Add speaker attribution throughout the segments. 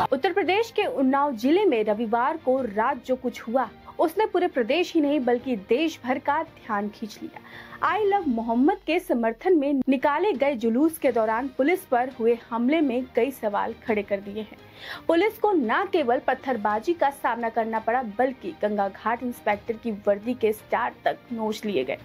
Speaker 1: उत्तर प्रदेश के उन्नाव जिले में रविवार को रात जो कुछ हुआ उसने पूरे प्रदेश ही नहीं बल्कि देश भर का ध्यान खींच लिया। आई लव मोहम्मद के समर्थन में निकाले गए जुलूस के दौरान पुलिस पर हुए हमले में कई सवाल खड़े कर दिए हैं। पुलिस को न केवल पत्थरबाजी का सामना करना पड़ा बल्कि गंगा घाट इंस्पेक्टर की वर्दी के स्टार तक नोच लिए गए।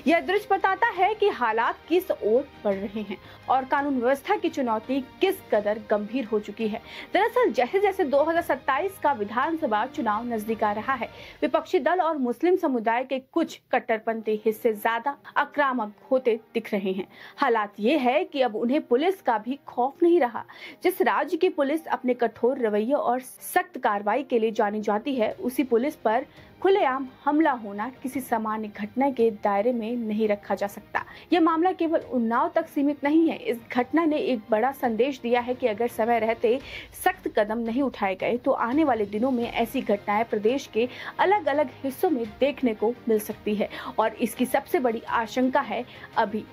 Speaker 1: यह दृश्य बताता है कि हालात किस ओर बढ़ रहे हैं और कानून व्यवस्था की चुनौती किस कदर गंभीर हो चुकी है। दरअसल जैसे जैसे 2027 का विधानसभा चुनाव नजदीक आ रहा है, विपक्षी दल और मुस्लिम समुदाय के कुछ कट्टरपंथी हिस्से ज्यादा आक्रामक होते दिख रहे हैं। हालात ये है कि अब उन्हें पुलिस का भी खौफ नहीं रहा। जिस राज्य की पुलिस अपने कठोर रवैये और सख्त कार्रवाई के लिए जानी जाती है, उसी पुलिस पर खुलेआम हमला होना किसी सामान्य घटना के दायरे में नहीं रखा जा सकता। यह मामला केवल उन्नाव तक सीमित नहीं है। इस घटना ने एक बड़ा संदेश दिया है कि अगर समय रहते सख्त कदम नहीं उठाए गए तो आने वाले दिनों में ऐसी घटनाएं प्रदेश के अलग अलग हिस्सों में देखने को मिल सकती है। और इसकी सबसे बड़ी आशंका है अभी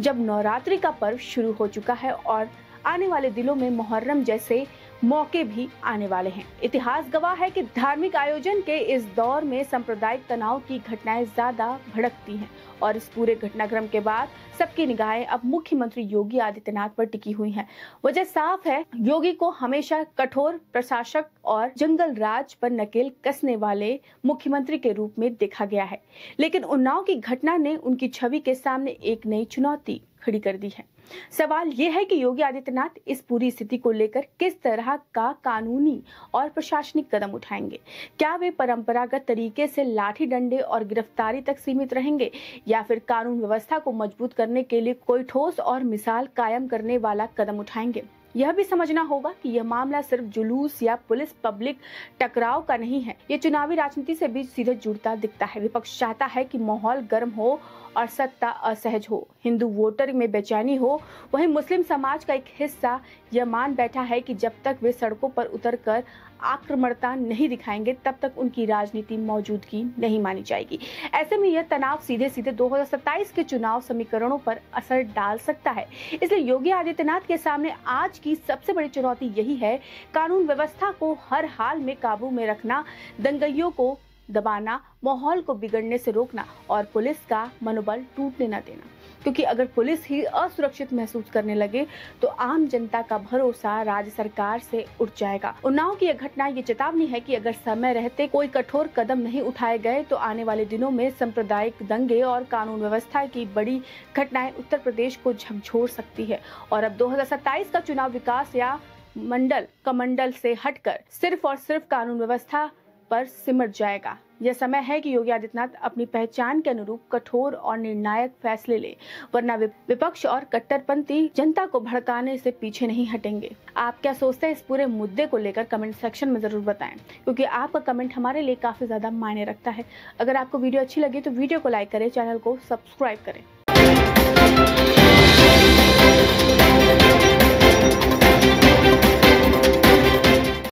Speaker 1: जब नवरात्रि का पर्व शुरू हो चुका है और आने वाले दिनों में मुहर्रम जैसे मौके भी आने वाले हैं। इतिहास गवाह है कि धार्मिक आयोजन के इस दौर में सांप्रदायिक तनाव की घटनाएं ज्यादा भड़कती हैं और इस पूरे घटनाक्रम के बाद सबकी निगाहें अब मुख्यमंत्री योगी आदित्यनाथ पर टिकी हुई हैं। वजह साफ है, योगी को हमेशा कठोर प्रशासक और जंगल राज पर नकेल कसने वाले मुख्यमंत्री के रूप में देखा गया है, लेकिन उन्नाव की घटना ने उनकी छवि के सामने एक नई चुनौती खड़ी कर दी है। सवाल ये है कि योगी आदित्यनाथ इस पूरी स्थिति को लेकर किस तरह का कानूनी और प्रशासनिक कदम उठाएंगे। क्या वे परंपरागत तरीके से लाठी डंडे और गिरफ्तारी तक सीमित रहेंगे या फिर कानून व्यवस्था को मजबूत करने के लिए कोई ठोस और मिसाल कायम करने वाला कदम उठाएंगे। यह भी समझना होगा कि यह मामला सिर्फ जुलूस या पुलिस पब्लिक टकराव का नहीं है, ये चुनावी राजनीति से भी सीधे जुड़ता दिखता है। विपक्ष चाहता है कि माहौल गर्म हो और सत्ता असहज हो, हिंदू वोटर में बेचैनी हो। वहीं मुस्लिम समाज का एक हिस्सा यह मान बैठा है कि जब तक वे सड़कों पर उतरकर आक्रमणता नहीं दिखाएंगे तब तक उनकी राजनीति मौजूदगी नहीं मानी जाएगी। ऐसे में यह तनाव सीधे सीधे 2027 के चुनाव समीकरणों पर असर डाल सकता है। इसलिए योगी आदित्यनाथ के सामने आज की सबसे बड़ी चुनौती यही है, कानून व्यवस्था को हर हाल में काबू में रखना, दंगइयों को दबाना, माहौल को बिगड़ने से रोकना और पुलिस का मनोबल टूटने न देना। क्योंकि अगर पुलिस ही असुरक्षित महसूस करने लगे तो आम जनता का भरोसा राज्य सरकार से उठ जाएगा। उन्नाव की यह घटना ये चेतावनी है कि अगर समय रहते कोई कठोर कदम नहीं उठाए गए तो आने वाले दिनों में सांप्रदायिक दंगे और कानून व्यवस्था की बड़ी घटनाएं उत्तर प्रदेश को झकझोर सकती है। और अब 2027 का चुनाव विकास या मंडल कमंडल से हटकर सिर्फ और सिर्फ कानून व्यवस्था पर सिमट जाएगा। यह समय है कि योगी आदित्यनाथ अपनी पहचान के अनुरूप कठोर और निर्णायक फैसले ले, वरना विपक्ष और कट्टरपंथी जनता को भड़काने से पीछे नहीं हटेंगे। आप क्या सोचते हैं इस पूरे मुद्दे को लेकर? कमेंट सेक्शन में जरूर बताएं, क्योंकि आपका कमेंट हमारे लिए काफी ज्यादा मायने रखता है। अगर आपको वीडियो अच्छी लगी तो वीडियो को लाइक करें, चैनल को सब्सक्राइब करें।